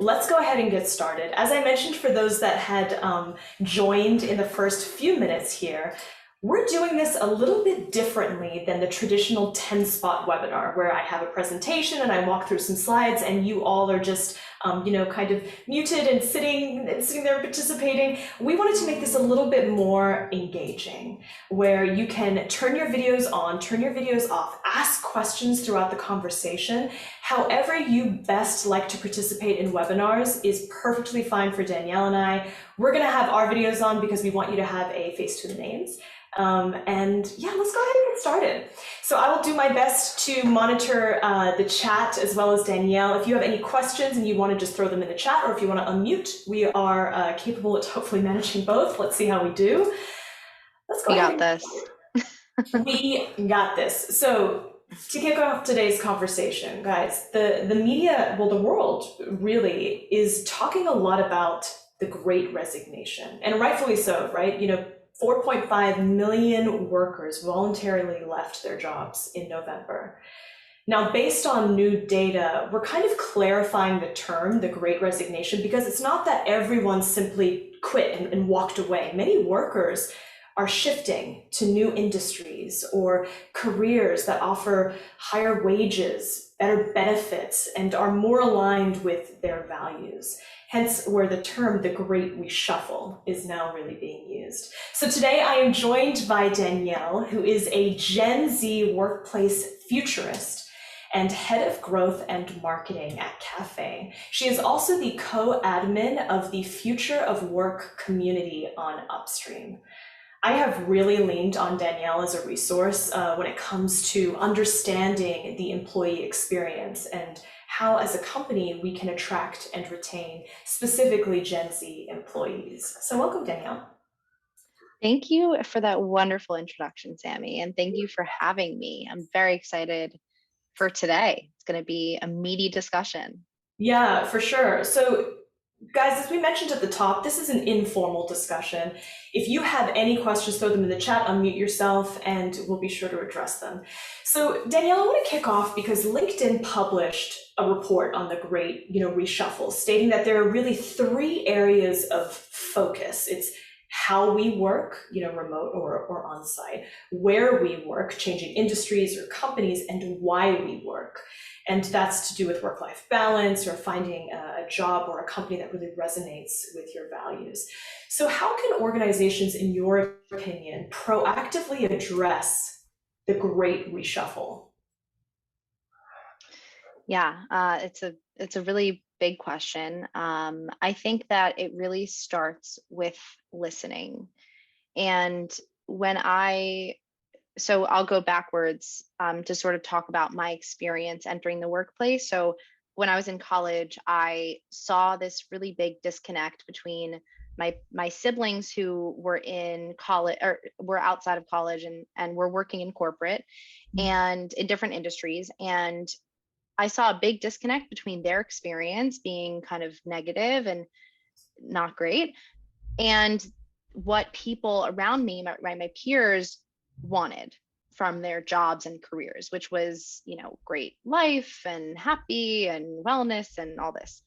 let's go ahead and get started. As I mentioned, for those that had joined in the first few minutes here, we're doing this a little bit differently than the traditional 10-spot webinar where I have a presentation and I walk through some slides and you all are just, kind of muted and sitting there participating. We wanted to make this a little bit more engaging, where you can turn your videos on, turn your videos off, ask questions throughout the conversation. However you best like to participate in webinars is perfectly fine for Danielle and I. We're going to have our videos on because we want you to have a face to the names. And yeah, let's go ahead and get started. So I will do my best to monitor the chat as well as Danielle. If you have any questions and you want to just throw them in the chat, or if you want to unmute, we are capable of hopefully managing both. Let's see how we do. Let's go We ahead. got this. We got this. So to kick off today's conversation, guys, the media, well, the world really is talking a lot about the Great Resignation, and rightfully so, right? 4.5 million workers voluntarily left their jobs in November. Now, based on new data, we're kind of clarifying the term, the Great Resignation, because it's not that everyone simply quit and walked away. Many workers are shifting to new industries or careers that offer higher wages, better benefits, and are more aligned with their values. Hence where the term the Great Reshuffle is now really being used. So today I am joined by Danielle, who is a Gen Z workplace futurist and head of growth and marketing at Cafe. She is also the co-admin of the Future of Work community on UpStream. I have really leaned on Danielle as a resource when it comes to understanding the employee experience and how, as a company, we can attract and retain specifically Gen Z employees. So welcome, Danielle. Thank you for that wonderful introduction, Sammy, and thank you for having me. I'm very excited for today. It's going to be a meaty discussion. Yeah, for sure. So guys, as we mentioned at the top, this is an informal discussion. If you have any questions, throw them in the chat, unmute yourself, and we'll be sure to address them. So Danielle, I want to kick off because LinkedIn published a report on the Great, Reshuffle, stating that there are really three areas of focus. It's how we work, remote or on-site, where we work, changing industries or companies, and why we work. And that's to do with work-life balance or finding a job or a company that really resonates with your values. So how can organizations, in your opinion, proactively address the Great Reshuffle? Yeah, it's a really big question. I think that it really starts with listening. And so I'll go backwards to sort of talk about my experience entering the workplace. So when I was in college, I saw this really big disconnect between my siblings who were in college or were outside of college and were working in corporate and in different industries. And I saw a big disconnect between their experience being kind of negative and not great and what people around me, my peers, wanted from their jobs and careers, which was, great life and happy and wellness and all this.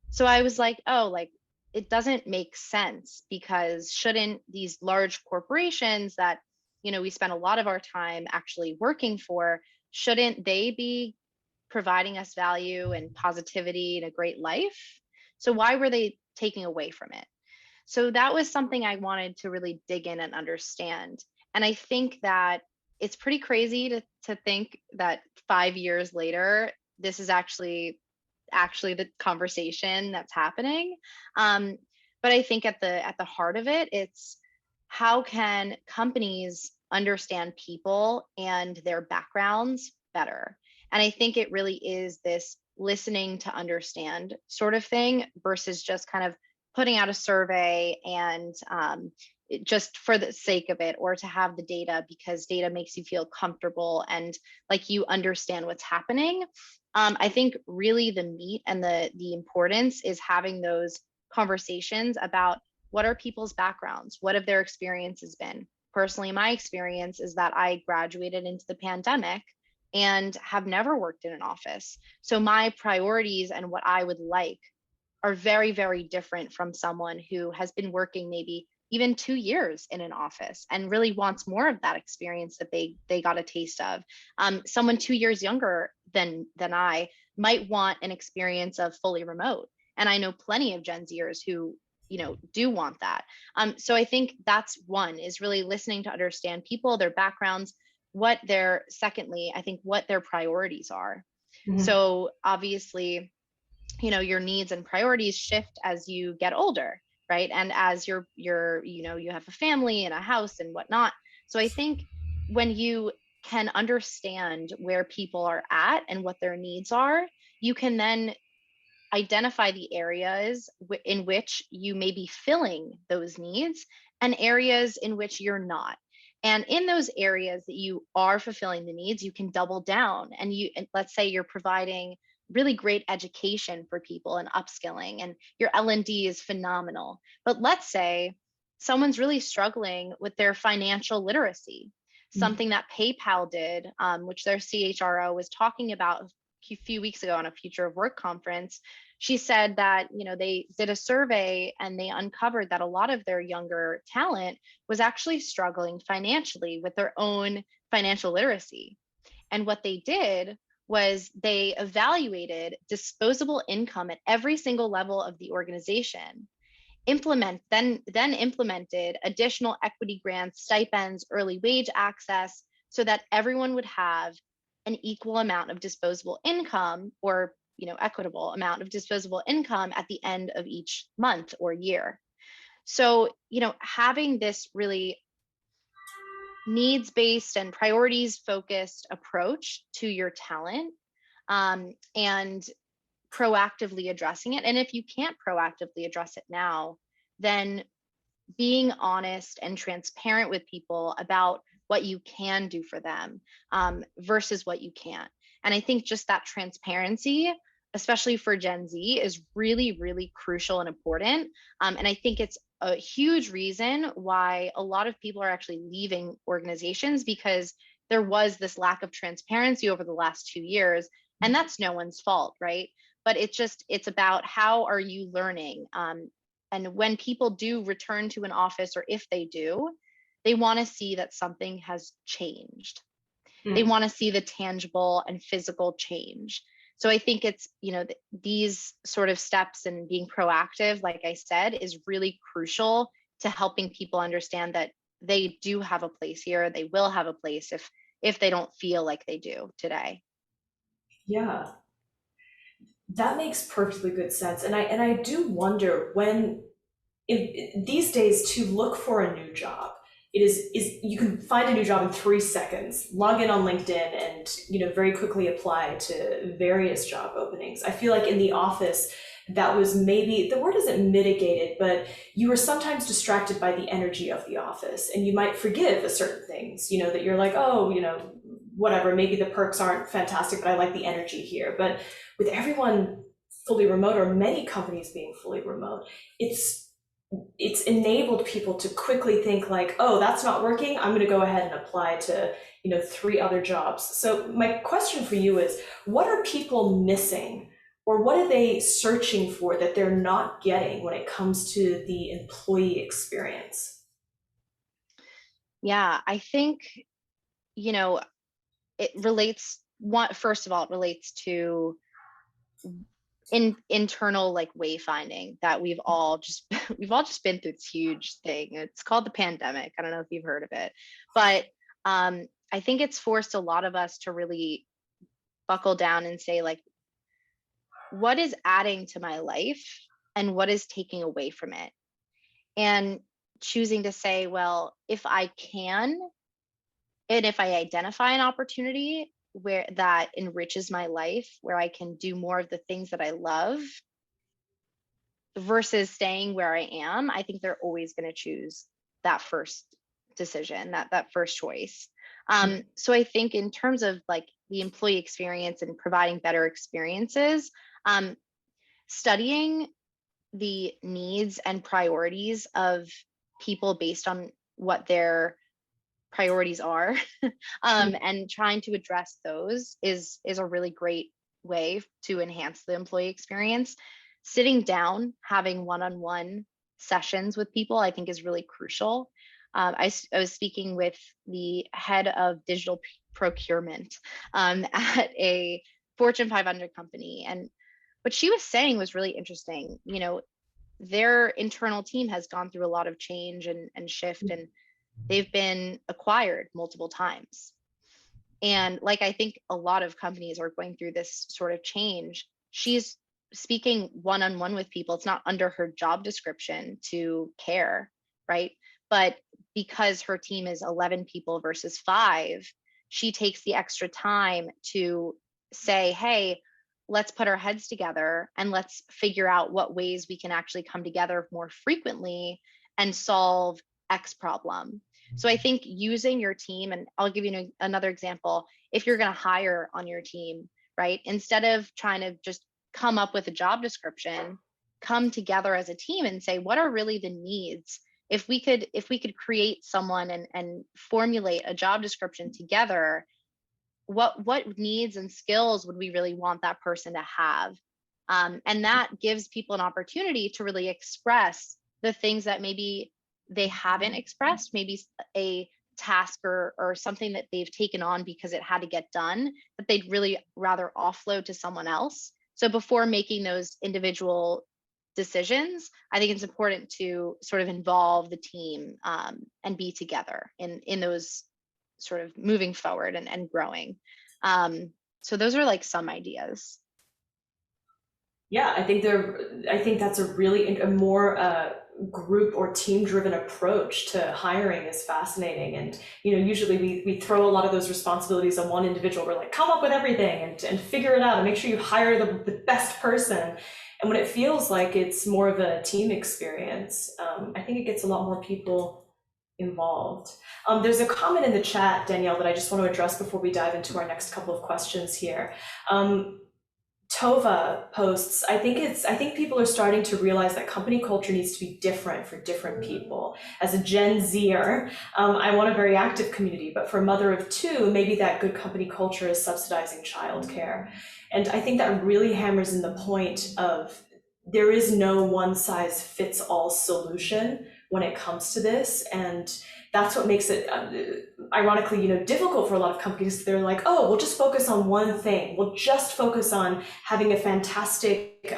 So I was like, oh, like it doesn't make sense, because shouldn't these large corporations that, we spend a lot of our time actually working for, shouldn't they be providing us value and positivity and a great life? So why were they taking away from it? So that was something I wanted to really dig in and understand. And I think that it's pretty crazy to think that 5 years later, this is actually the conversation that's happening. But I think at the heart of it, it's how can companies understand people and their backgrounds better? And I think it really is this listening to understand sort of thing versus just kind of putting out a survey and just for the sake of it, or to have the data because data makes you feel comfortable and like you understand what's happening. I think really the meat and the importance is having those conversations about what are people's backgrounds, what have their experiences been. Personally, my experience is that I graduated into the pandemic and have never worked in an office. So my priorities and what I would like are very, very different from someone who has been working maybe even 2 years in an office and really wants more of that experience that they got a taste of. Someone 2 years younger than I might want an experience of fully remote. And I know plenty of Gen Zers who, do want that. So I think that's one, is really listening to understand people, their backgrounds, secondly, I think what their priorities are. Mhm. So obviously, your needs and priorities shift as you get older, right? And as you have a family and a house and whatnot. So I think when you can understand where people are at and what their needs are, you can then identify the areas in which you may be filling those needs and areas in which you're not. And in those areas that you are fulfilling the needs, you can double down, and let's say you're providing really great education for people and upskilling, and your L&D is phenomenal. But let's say someone's really struggling with their financial literacy, something that PayPal did, which their CHRO was talking about a few weeks ago on a Future of Work conference. She said that they did a survey and they uncovered that a lot of their younger talent was actually struggling financially with their own financial literacy. And what they did was they evaluated disposable income at every single level of the organization, then implemented additional equity grants, stipends, early wage access, so that everyone would have an equal amount of disposable income, or equitable amount of disposable income at the end of each month or year. So having this really needs-based and priorities-focused approach to your talent, and proactively addressing it. And if you can't proactively address it now, then being honest and transparent with people about what you can do for them, versus what you can't. And I think just that transparency, especially for Gen Z, is really, really crucial and important. And I think it's a huge reason why a lot of people are actually leaving organizations, because there was this lack of transparency over the last 2 years. And that's no one's fault, right? But it's about how are you learning? And when people do return to an office, or if they do, they want to see that something has changed. They Mm. want to see the tangible and physical change. So I think it's, these sort of steps and being proactive, like I said, is really crucial to helping people understand that they do have a place here. They will have a place if they don't feel like they do today. Yeah, that makes perfectly good sense. And I do wonder when these days to look for a new job, it is you can find a new job in 3 seconds. Log in on LinkedIn and very quickly apply to various job openings. I feel like in the office that was, maybe the word isn't mitigated, but you were sometimes distracted by the energy of the office, and you might forgive a certain things, that you're like, oh, whatever, maybe the perks aren't fantastic, but I like the energy here. But with everyone fully remote, or many companies being fully remote, it's enabled people to quickly think like, oh, that's not working, I'm going to go ahead and apply to 3 other jobs. So my question for you is, what are people missing, or what are they searching for that they're not getting when it comes to the employee experience? Yeah, I think, it relates, first of all, it relates to internal like wayfinding that we've all just we've all just been through this huge thing. It's called the pandemic. I don't know if you've heard of it, but I think it's forced a lot of us to really buckle down and say, like, what is adding to my life and what is taking away from it? And choosing to say, well, if I can, and if I identify an opportunity where that enriches my life, where I can do more of the things that I love versus staying where I am, I think they're always going to choose that first decision, that first choice. So I think in terms of like the employee experience and providing better experiences, studying the needs and priorities of people based on what their priorities are, and trying to address those is a really great way to enhance the employee experience. sitting down, having one-on-one sessions with people, I think is really crucial. I was speaking with the head of digital procurement at a Fortune 500 company, and what she was saying was really interesting. You know, their internal team has gone through a lot of change and shift, and they've been acquired multiple times. And like, I think a lot of companies are going through this sort of change. She's speaking one-on-one with people. It's not under her job description to care, right? But because her team is 11 people versus 5, she takes the extra time to say, hey, let's put our heads together and let's figure out what ways we can actually come together more frequently and solve X problem. So I think using your team, and I'll give you another example. If you're going to hire on your team, right, instead of trying to just come up with a job description, come together as a team and say, what are really the needs? If we could create someone and formulate a job description together, what needs and skills would we really want that person to have? And that gives people an opportunity to really express the things that maybe they haven't expressed, maybe a task or something that they've taken on because it had to get done, that they'd really rather offload to someone else. So before making those individual decisions, I think it's important to sort of involve the team and be together in those sort of moving forward and growing. So those are like some ideas. Yeah, I think that's a more group or team driven approach to hiring is fascinating. And usually we throw a lot of those responsibilities on one individual. We're like, come up with everything and figure it out and make sure you hire the best person. And when it feels like it's more of a team experience, I think it gets a lot more people involved. There's a comment in the chat, Danielle, that I just want to address before we dive into our next couple of questions here. Tova posts, I think people are starting to realize that company culture needs to be different for different people. As a Gen Zer, I want a very active community, but for a mother of 2, maybe that good company culture is subsidizing childcare. And I think that really hammers in the point of there is no one size fits all solution when it comes to this. And that's what makes it ironically, difficult for a lot of companies. They're like, oh, we'll just focus on one thing. We'll just focus on having a fantastic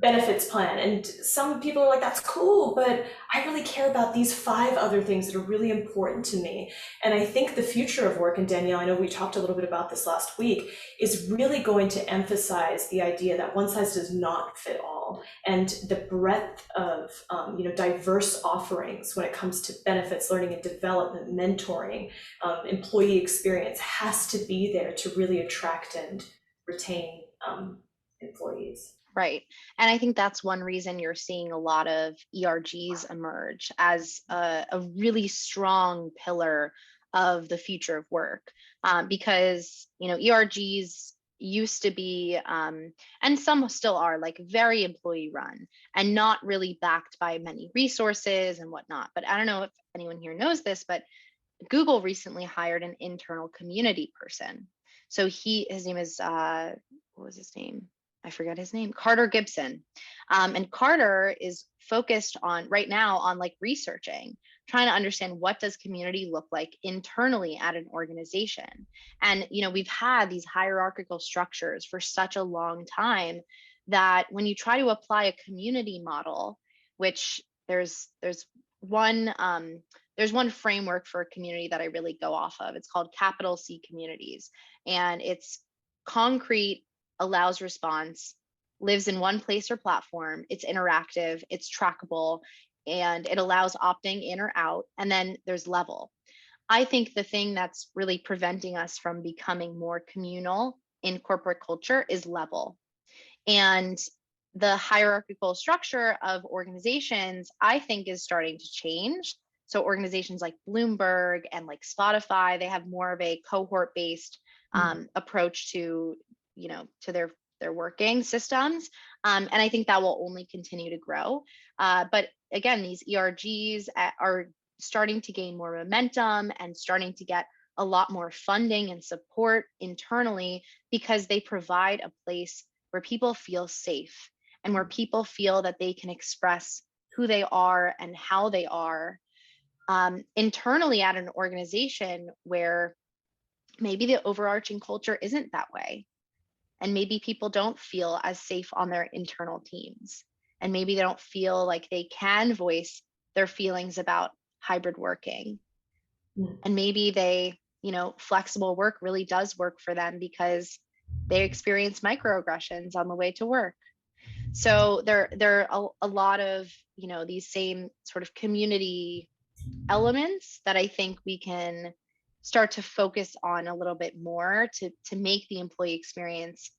benefits plan. And some people are like, that's cool, but I really care about these 5 other things that are really important to me. And I think the future of work, and Danielle, I know we talked a little bit about this last week, is really going to emphasize the idea that one size does not fit all, and the breadth of diverse offerings when it comes to benefits, learning and development, mentoring, employee experience has to be there to really attract and retain employees. Right. And I think that's one reason you're seeing a lot of ERGs emerge as a really strong pillar of the future of work. Because, ERGs used to be, and some still are, like very employee run and not really backed by many resources and whatnot. But I don't know if anyone here knows this, but Google recently hired an internal community person. So his name is, what was his name? I forgot his name, Carter Gibson. And Carter is focused on right now on like researching, trying to understand what does community look like internally at an organization. And, we've had these hierarchical structures for such a long time that when you try to apply a community model, which there's one framework for a community that I really go off of. It's called capital C communities. And it's concrete, allows response, lives in one place or platform, it's interactive, it's trackable, and it allows opting in or out. And then there's level. I think the thing that's really preventing us from becoming more communal in corporate culture is level. And the hierarchical structure of organizations, I think, is starting to change. So organizations like Bloomberg and like Spotify, they have more of a cohort-based approach to to their working systems. And I think that will only continue to grow. But again, these ERGs are starting to gain more momentum and starting to get a lot more funding and support internally because they provide a place where people feel safe and where people feel that they can express who they are and how they are internally at an organization where maybe the overarching culture isn't that way. And maybe people don't feel as safe on their internal teams. And maybe they don't feel like they can voice their feelings about hybrid working. And maybe they, flexible work really does work for them because they experience microaggressions on the way to work. So there are a lot of, these same sort of community elements that I think we can start to focus on a little bit more to make the employee experience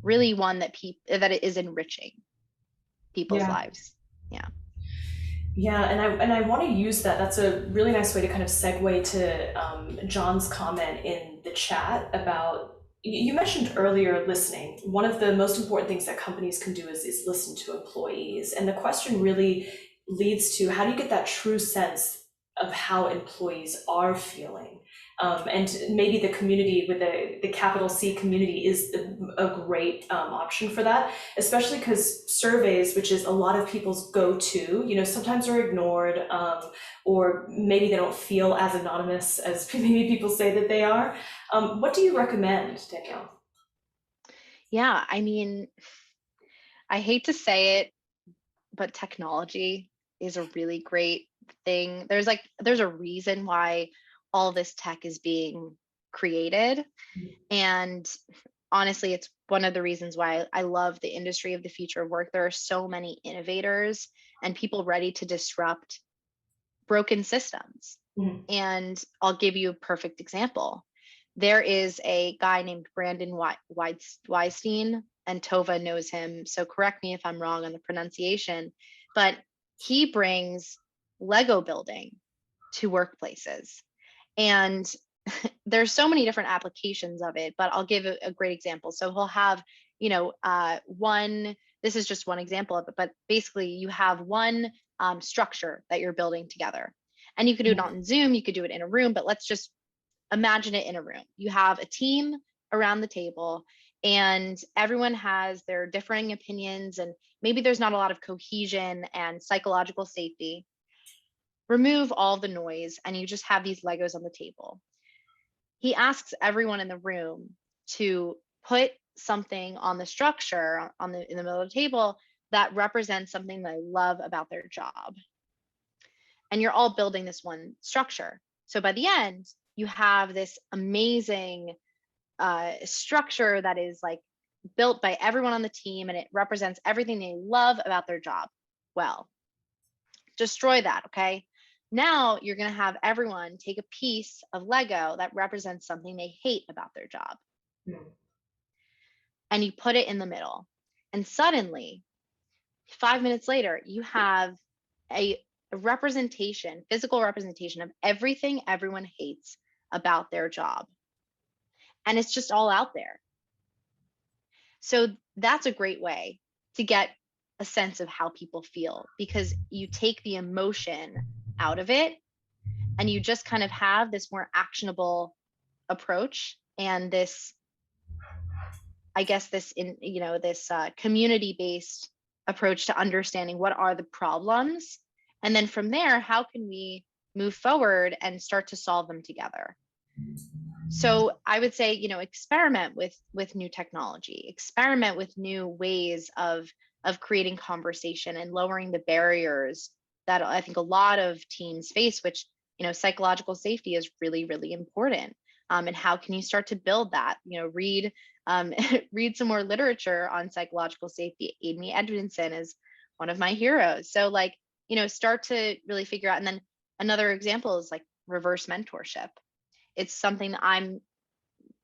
really one that it is enriching people's lives. Yeah. Yeah, and I want to use that. That's a really nice way to kind of segue to John's comment in the chat about, you mentioned earlier listening. One of the most important things that companies can do is listen to employees. And the question really leads to, how do you get that true sense of how employees are feeling? And maybe the community with the capital C community is a great option for that, especially because surveys, which is a lot of people's go-to, sometimes are ignored, or maybe they don't feel as anonymous as maybe people say that they are. What do you recommend, Danielle? Yeah, I mean, I hate to say it, but technology is a really great thing. There's a reason why all this tech is being created. And honestly, it's one of the reasons why I love the industry of the future of work. There are so many innovators and people ready to disrupt broken systems. And I'll give you a perfect example. There is a guy named Brandon Weinstein, and Tova knows him, so correct me if I'm wrong on the pronunciation, but he brings Lego building to workplaces. And there's so many different applications of it, but I'll give a great example. So he'll have, this is just one example of it, but basically you have one structure that you're building together. And you could do it on Zoom, you could do it in a room, but let's just imagine it in a room. You have a team around the table and everyone has their differing opinions, and maybe there's not a lot of cohesion and psychological safety. Remove all the noise and you just have these Legos on the table. He asks everyone in the room to put something on the structure in the middle of the table that represents something they love about their job. And you're all building this one structure. So by the end, you have this amazing structure that is like built by everyone on the team, and it represents everything they love about their job. Well, destroy that, okay? Now you're going to have everyone take a piece of Lego that represents something they hate about their job. And you put it in the middle. And suddenly, 5 minutes later, you have a representation, physical representation of everything everyone hates about their job. And it's just all out there. So that's a great way to get a sense of how people feel, because you take the emotion out of it and you just kind of have this more actionable approach and this, I guess, this community-based approach to understanding what are the problems. And then from there, how can we move forward and start to solve them together? So I would say, experiment with new technology, experiment with new ways of creating conversation and lowering the barriers that I think a lot of teams face, which, psychological safety is really, really important. And how can you start to build that? Read read some more literature on psychological safety. Amy Edmondson is one of my heroes. So start to really figure out. And then another example is like reverse mentorship. It's something that I'm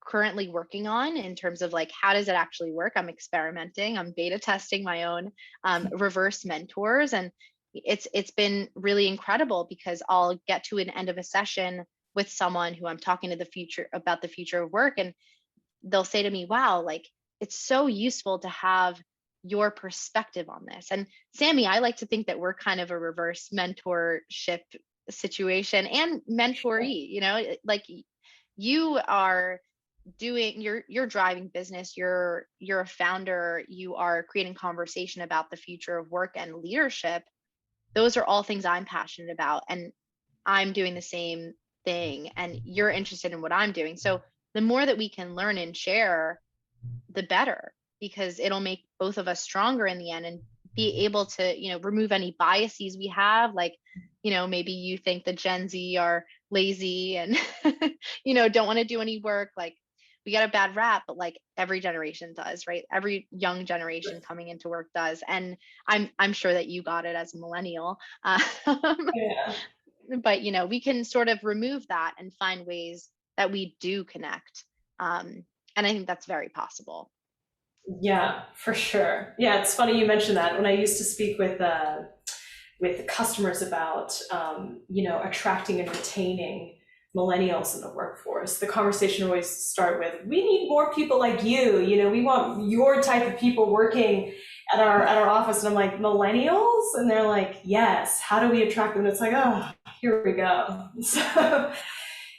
currently working on in terms of how does it actually work? I'm experimenting, I'm beta testing my own reverse mentors. And it's been really incredible because I'll get to an end of a session with someone who I'm talking to about the future of work. And they'll say to me, wow, it's so useful to have your perspective on this. And Sammy, I like to think that we're kind of a reverse mentorship situation and mentoree, you are you're driving business, you're a founder, you are creating conversation about the future of work and leadership. Those are all things I'm passionate about, and I'm doing the same thing, and you're interested in what I'm doing. So the more that we can learn and share, the better, because it'll make both of us stronger in the end, and be able to, remove any biases we have. Like, maybe you think the Gen Z are lazy and, don't want to do any work. Like, we got a bad rap, but like every generation does, right? Every young generation coming into work does. And I'm sure that you got it as a millennial. Yeah. But, we can sort of remove that and find ways that we do connect. And I think that's very possible. Yeah, for sure. Yeah, it's funny you mentioned that. When I used to speak with customers about attracting and retaining millennials in the workforce, the conversation always start with, "We need more people like you. We want your type of people working at our office." And I'm like, "Millennials?" And they're like, "Yes. How do we attract them?" And it's like, oh, here we go. So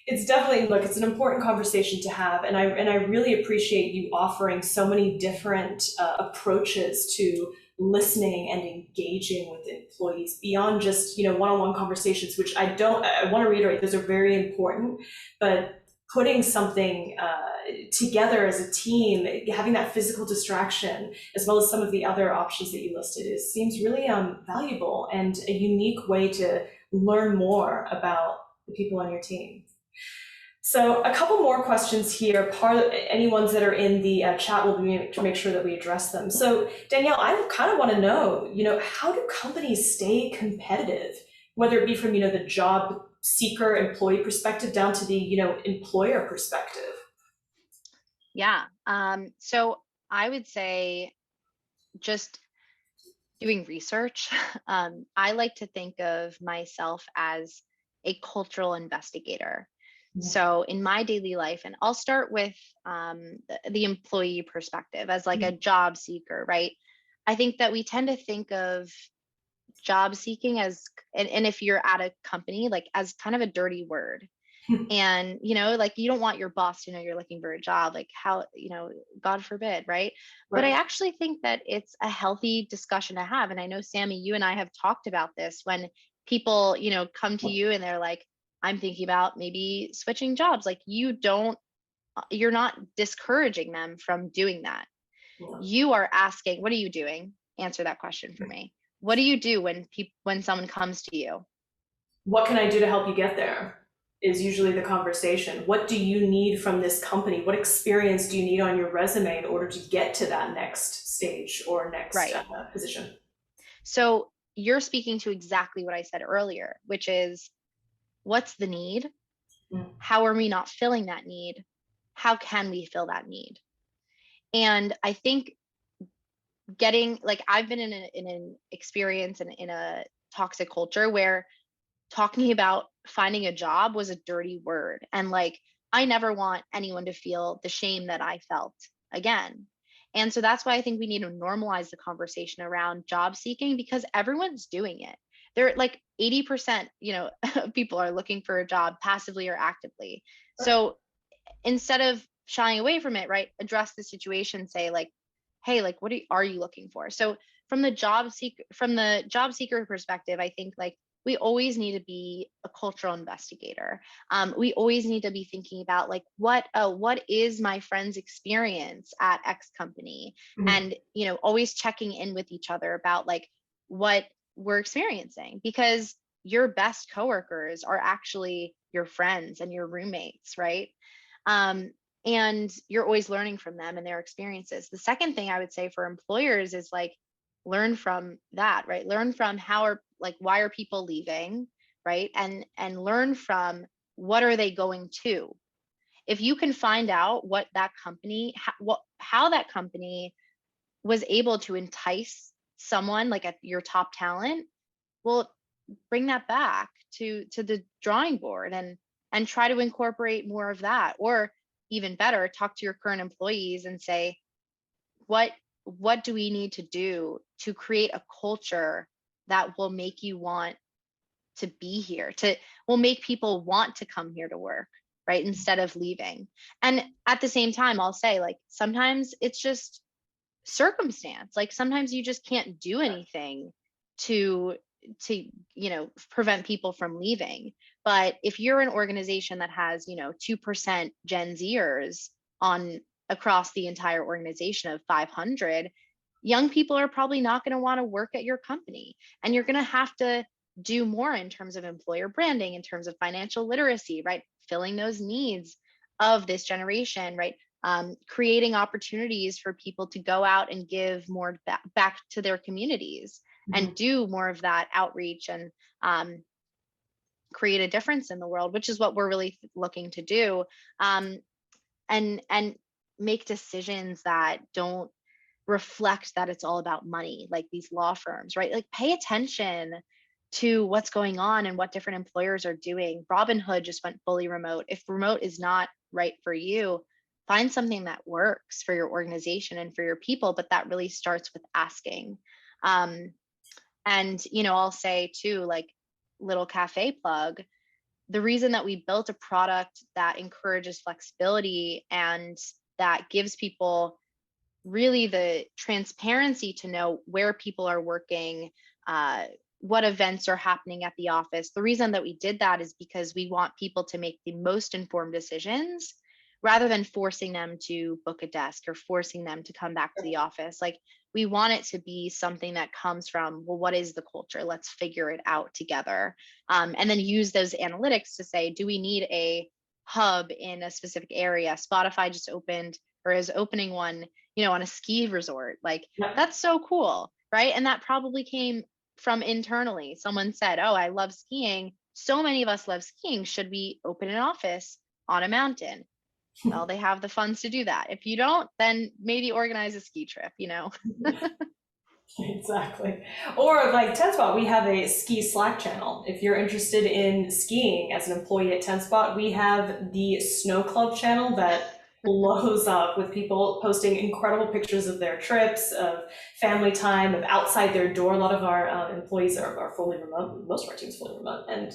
it's definitely, look, it's an important conversation to have, and I really appreciate you offering so many different approaches to listening and engaging with employees beyond just one-on-one conversations, which I want to reiterate, those are very important, but putting something together as a team, having that physical distraction, as well as some of the other options that you listed, seems really valuable and a unique way to learn more about the people on your team. So a couple more questions here. Any ones that are in the chat will be to make sure that we address them. So Danielle, I kind of want to know, how do companies stay competitive, whether it be from, the job seeker employee perspective down to the, employer perspective? Yeah. So I would say just doing research. I like to think of myself as a cultural investigator. So in my daily life, and I'll start with the employee perspective as like a job seeker, right? I think that we tend to think of job seeking as, and if you're at a company, like as kind of a dirty word. And, like you don't want your boss to know you're looking for a job, like how, God forbid, right? But I Right. actually think that it's a healthy discussion to have. And I know, Sammy, you and I have talked about this when people, come to you and they're like, I'm thinking about maybe switching jobs. Like you're not discouraging them from doing that. Yeah. You are asking, what are you doing? Answer that question for me. What do you do when someone comes to you? What can I do to help you get there? Is usually the conversation. What do you need from this company? What experience do you need on your resume in order to get to that next stage or next Right. position? So you're speaking to exactly what I said earlier, which is, what's the need? Mm. How are we not filling that need? How can we fill that need? And I think I've been in an experience in a toxic culture where talking about finding a job was a dirty word. And like, I never want anyone to feel the shame that I felt again. And so that's why I think we need to normalize the conversation around job seeking, because everyone's doing it. They're like 80%, people are looking for a job passively or actively. So instead of shying away from it, right, address the situation, say like, hey, like, what are you looking for? So from the job seeker perspective, I think like we always need to be a cultural investigator. We always need to be thinking about like, what is my friend's experience at X company? Mhm. And, always checking in with each other about like what we're experiencing, because your best coworkers are actually your friends and your roommates, right? Um, and you're always learning from them and their experiences. The second thing I would say for employers is like, learn from that, right? Learn from why are people leaving, right? And learn from what are they going to. If you can find out what that company, how that company was able to entice someone like at your top talent, well, bring that back to the drawing board and try to incorporate more of that. Or even better, talk to your current employees and say, what do we need to do to create a culture that will make you want to be here, will make people want to come here to work, right? Instead of leaving. And at the same time, I'll say, like, sometimes it's just circumstance. Like sometimes you just can't do anything to prevent people from leaving. But if you're an organization that has 2% Gen Zers on across the entire organization of 500, young people are probably not going to want to work at your company, and you're going to have to do more in terms of employer branding, in terms of financial literacy, right? Filling those needs of this generation, right? Creating opportunities for people to go out and give more back to their communities, and do more of that outreach, and create a difference in the world, which is what we're really looking to do. And make decisions that don't reflect that it's all about money, like these law firms, right? Like pay attention to what's going on and what different employers are doing. Robinhood just went fully remote. If remote is not right for you, find something that works for your organization and for your people, but that really starts with asking. And I'll say too, like, little cafe plug, the reason that we built a product that encourages flexibility and that gives people really the transparency to know where people are working, what events are happening at the office. The reason that we did that is because we want people to make the most informed decisions rather than forcing them to book a desk or forcing them to come back to the office. Like, we want it to be something that comes from, well, what is the culture? Let's figure it out together. And then use those analytics to say, do we need a hub in a specific area? Spotify just opened, or is opening one, on a ski resort. Like, that's so cool, right? And that probably came from internally. Someone said, oh, I love skiing. So many of us love skiing. Should we open an office on a mountain? Well, they have the funds to do that. If you don't, then maybe organize a ski trip, Exactly. Or like TenSpot, we have a ski Slack channel. If you're interested in skiing as an employee at TenSpot, we have the Snow Club channel that blows up with people posting incredible pictures of their trips, of family time, of outside their door. A lot of our employees are fully remote. Most of our team's fully remote. And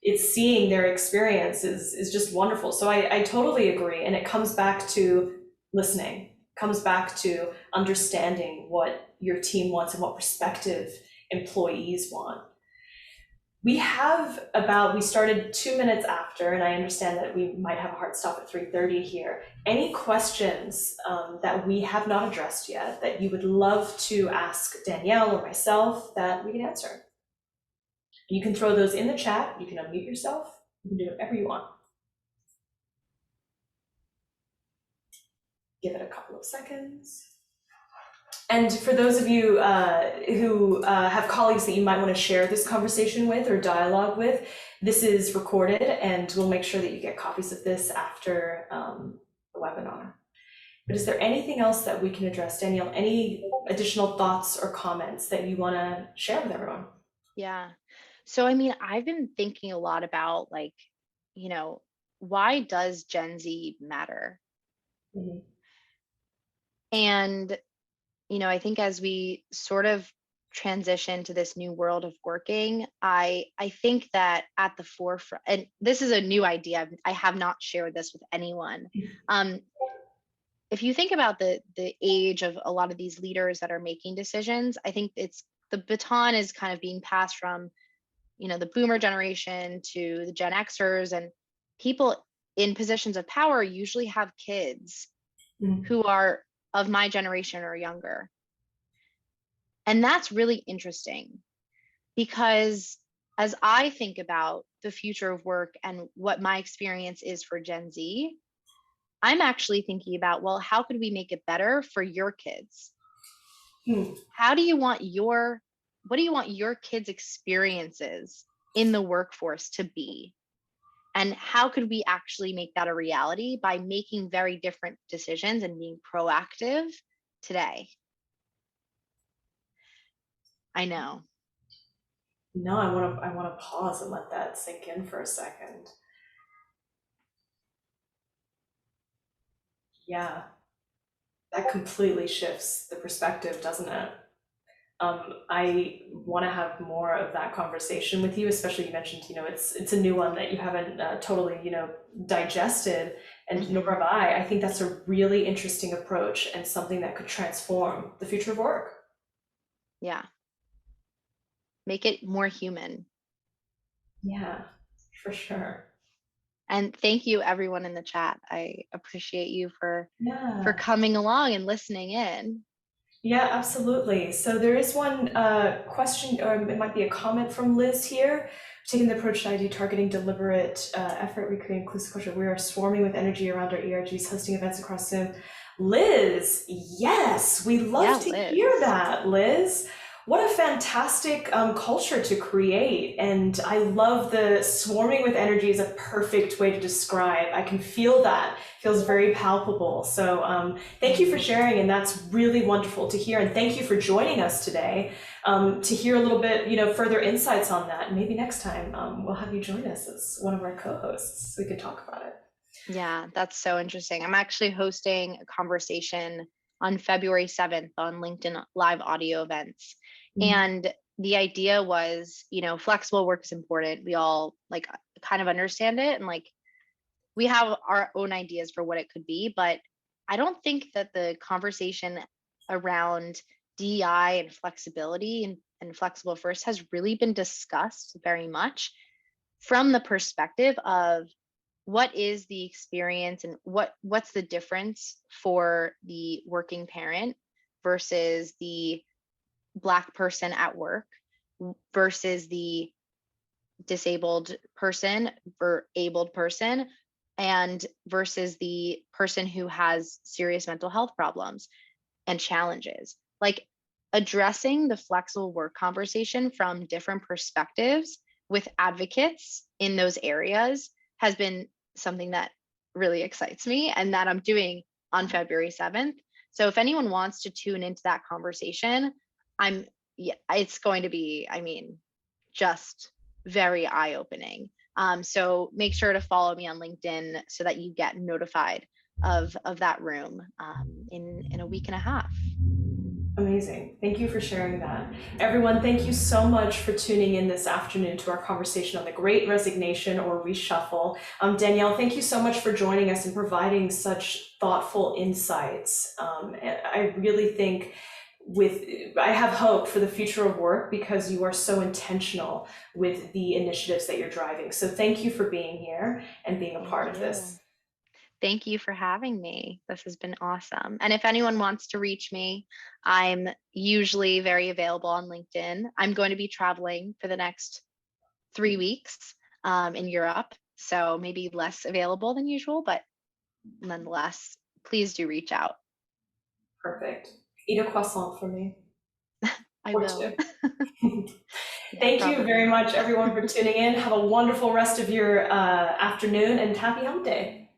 it's seeing their experience is just wonderful. So I totally agree. And it comes back to listening, comes back to understanding what your team wants and what prospective employees want. We started 2 minutes after, and I understand that we might have a hard stop at 3:30 here. Any questions that we have not addressed yet that you would love to ask Danielle or myself that we can answer? You can throw those in the chat. You can unmute yourself. You can do whatever you want. Give it a couple of seconds. And for those of you who have colleagues that you might want to share this conversation with or dialogue with, this is recorded, and we'll make sure that you get copies of this after the webinar. But is there anything else that we can address, Danielle? Any additional thoughts or comments that you want to share with everyone? Yeah. So, I mean, I've been thinking a lot about, like, why does Gen Z matter? Mm-hmm. And, I think as we sort of transition to this new world of working, I think that at the forefront, and this is a new idea, I have not shared this with anyone. If you think about the age of a lot of these leaders that are making decisions, I think the baton is kind of being passed from the boomer generation to the Gen Xers, and people in positions of power usually have kids who are of my generation or younger. And that's really interesting, because as I think about the future of work and what my experience is for Gen Z, I'm actually thinking about, well, how could we make it better for your kids? What do you want your kids' experiences in the workforce to be? And how could we actually make that a reality by making very different decisions and being proactive today? I know. No, I want to pause and let that sink in for a second. Yeah, that completely shifts the perspective, doesn't it? I want to have more of that conversation with you, especially you mentioned, it's a new one that you haven't totally, digested, and nor have I. I think that's a really interesting approach and something that could transform the future of work. Yeah. Make it more human. Yeah, for sure. And thank you everyone in the chat. I appreciate you for Yeah. coming along and listening in. Yeah, absolutely. So there is one question, or it might be a comment from Liz here. Taking the approach to ID targeting deliberate effort, recreating inclusive culture. We are swarming with energy around our ERGs, hosting events across Zoom. Liz, yes, we love to Liz. hear that, Liz. What a fantastic culture to create. And I love the swarming with energy is a perfect way to describe. I can feel that. Feels very palpable. So thank you for sharing. And that's really wonderful to hear. And thank you for joining us today to hear a little bit, further insights on that. And maybe next time we'll have you join us as one of our co-hosts so we could talk about it. Yeah, that's so interesting. I'm actually hosting a conversation on February 7th on LinkedIn live audio events. And the idea was, flexible work is important. We all kind of understand it, and we have our own ideas for what it could be, but I don't think that the conversation around DEI and flexibility and flexible first has really been discussed very much from the perspective of what is the experience and what's the difference for the working parent versus the Black person at work versus the disabled person or abled person, and versus the person who has serious mental health problems and challenges. Addressing the flexible work conversation from different perspectives with advocates in those areas has been something that really excites me and that I'm doing on February 7th. So if anyone wants to tune into that conversation, it's going to be, just very eye-opening. So make sure to follow me on LinkedIn so that you get notified of that room in a week and a half. Amazing. Thank you for sharing that. Everyone, thank you so much for tuning in this afternoon to our conversation on the Great Resignation or Reshuffle. Danielle, thank you so much for joining us and providing such thoughtful insights. I really think I have hope for the future of work because you are so intentional with the initiatives that you're driving. So thank you for being here and being a part of this. Thank you for having me. This has been awesome. And if anyone wants to reach me, I'm usually very available on LinkedIn. I'm going to be traveling for the next 3 weeks in Europe, so maybe less available than usual, but nonetheless, please do reach out. Perfect. Eat a croissant for me. I will. Thank you very much, everyone, for tuning in. Have a wonderful rest of your afternoon and happy hump day.